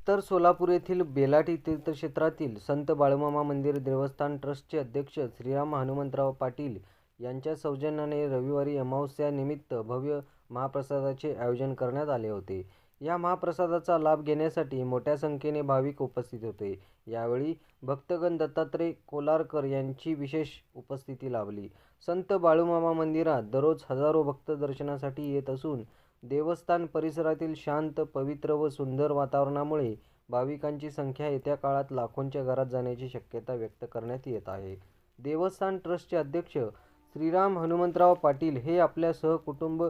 उत्तर सोलापूर येथील बेलाटी तीर्थक्षेत्रातील संत बाळूमामा मंदिर देवस्थान ट्रस्टचे अध्यक्ष श्रीराम हनुमंतराव पाटील यांच्या सौजन्याने रविवारी अमावस्यानिमित्त भव्य महाप्रसादाचे आयोजन करण्यात आले होते। या महाप्रसादाचा लाभ घेण्यासाठी मोठ्या संख्येने भाविक उपस्थित होते। यावेळी भक्तगण दत्तात्रय कोलारकर यांची विशेष उपस्थिती लाभली। संत बाळूमामा मंदिरात दररोज हजारो भक्त दर्शनासाठी येत असून देवस्थान परिसरातील शांत, पवित्र व सुंदर वातावरणामुळे भाविकांची संख्या येत्या काळात लाखोंच्या घरात जाण्याची शक्यता व्यक्त करण्यात येत आहे। देवस्थान ट्रस्टचे अध्यक्ष श्रीराम हनुमंतराव पाटील हे आपल्या सहकुटुंब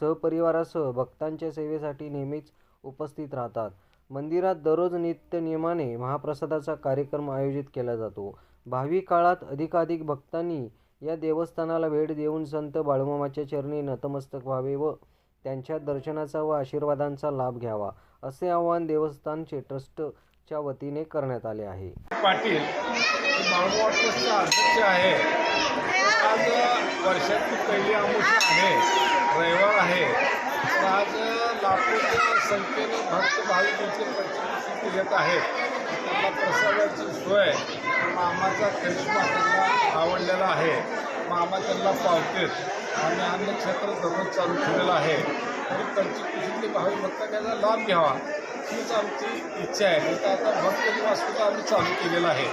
सहपरिवारासह भक्तांच्या सेवेसाठी नेहमीच उपस्थित राहतात। मंदिरात दररोज नित्यनियमाने महाप्रसादाचा कार्यक्रम आयोजित केला जातो। भावी काळात अधिकाधिक भक्तांनी या देवस्थानाला भेट देऊन संत बाळूमामाच्या चरणी नतमस्तक व्हावे व त्यांच्या दर्शनाचा व आशीर्वादांचा लाभ घ्यावा, असे आवाहन देवस्थानचे ट्रस्टच्या वतीने करण्यात आले आहे। पाटील बाळूमामा ट्रस्टचा अध्यक्ष आहे। आज वर्षाची पहिली अमावस्या आहे, रविवार आहे। तर आज लाखोच्या संख्येने भक्त भाविक इथे प्रसिद्धी घेत आहेत। त्यांना प्रसादाची सोय मामाचा करिश्मा त्यांना आवडलेला आहे। मामा त्यांना पावतेत आणि अन्य क्षेत्र दररोज चालू ठेवलेलं आहे। तरी पंचकृषीतले भाविक भक्त त्याचा लाभ घ्यावा हीच आमची इच्छा आहे। तर आता भक्त निवाससुद्धा आम्ही चालू केलेलं आहे।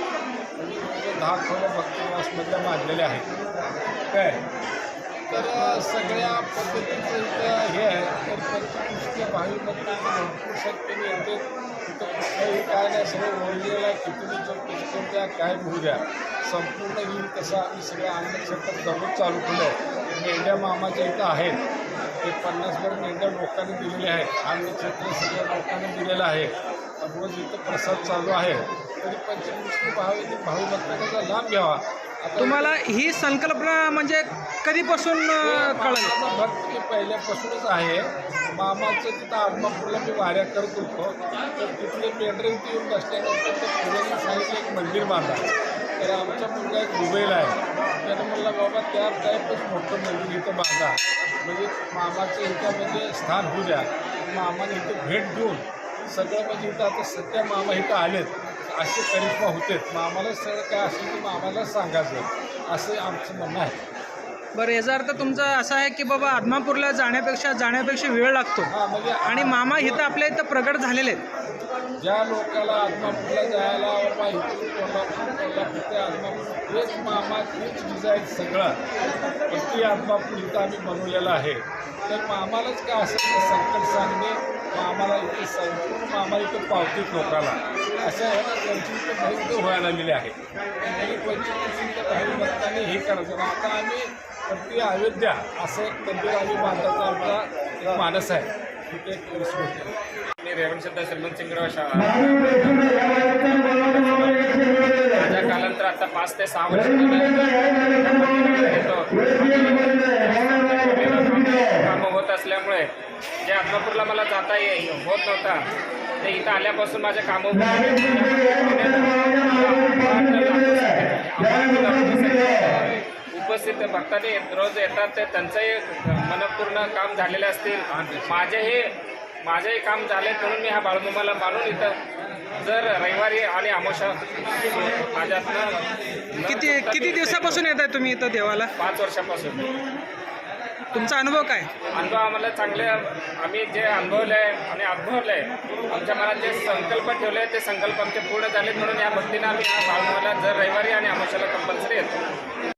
म्हणजे 10 खोल्या भक्त निवासमधल्या बांधलेल्या आहेत काय। तर सगळ्या पद्धतीचं इथं हे आहे। तर पंचकृषीतल्या भाविक भक्त भरपूर संख्येने येते। तिथं कुठलंही काय नाही, सगळं ओरिजिनल आहे। किती द्या काय होऊ द्या, संपूर्ण येईल तसं आम्ही सगळ्या अन्न क्षेत्रात दररोज चालू केलं आहे। मेंढ्या मामाच्या इथं आहेत, ते 50भर मेंढ्या लोकांनी दिलेले आहेत। अन्न क्षेत्र सगळ्या लोकांनी दिलेलं आहे। रोज इथं प्रसाद चालू आहे। तरी पंचकृषी भाविक भक्तांचा लाभ घ्यावा। तुम्हाला ही संकल्पना म्हणजे कधीपासून कळलं? भक्त पहिल्यापासूनच आहे। मामाचं तिथं आदमापूरला मी वाऱ्या करत होतो, तर तिथले मेंढरे येऊन बसल्यानंतर ते पुढे सांगितलं एक मंदिर बांधा। तर आमचा मुलगा एक दुबईला आहे, त्यानं म्हणला बाबा त्या टाईपच मोठं मंदिर इथं बांधा, म्हणजे मामाचं इथं म्हणजे स्थान होऊ द्या। मामाने इथं भेट देऊन सगळं म्हणजे इथं आता सध्या मामा इथं आलेत असे करिश्मा होते। मामाला सगळं काय असेल की मामाला सांगायचं, असं आमचं म्हणणं आहे। बरं, याचा अर्थ तुमचा असा आहे की बाबा आदमापूरला जाण्यापेक्षा वेळ लागतो म्हणजे आणि मामा इथं आपल्या इथं प्रगट झालेले आहेत। ज्या लोकाला आदमापूरला जायला बाबा इथून कोल्हापूर ते आदमापूर हेच मामा हेच डिझाईन सगळं प्रति आदमापूर इथं आम्ही बनवलेलं आहे। तर मामालाच काय असेल तर संकट सांगणे, मामाला इथे संपूर्ण मामा इथं पावतीत लोकाला अशा ह्याला त्यांची इथं बहुत व्हायला लागलेली आहे। आणि पंचकृषीच्या भावी भक्तांनी हे करायचं। आता आम्ही प्रति अयोध्या असं एक मंदिर आम्ही बांधायचा आमचा मानस आहे। तिथे एक मी रेवणसिद्ध श्रीमंत सिंगराव माझ्या कालांतर आता 5 ते 6 वर्ष कामं होत असल्यामुळे जे आदमापूरला मला जाता होत नव्हता, ते इथं आल्यापासून माझ्या कामं उपस्थित भक्तांनी रोज येतात, ते त्यांचंही मनपूर्ण काम झालेले असतील। माझेही काम झाले म्हणून मी हा बाळूमामाला मानून इथं जर रविवारी आणि अमावस्या माझ्यातनं किती दिवसापासून येत आहे तुम्ही इथं देवाला? 5 वर्षापासून। तुमचा अनुभव काय? अनुभव आम्हाला चांगले, आम्ही जे अनुभवले आणि अनुभवले, आमच्या मनात जे संकल्प ठेवले ते संकल्प आमचे पूर्ण झाले। म्हणून या भक्तीनं आम्ही हा बाळूमामाला जर रविवारी आणि अमावस्याला कंपल्सरी येतो।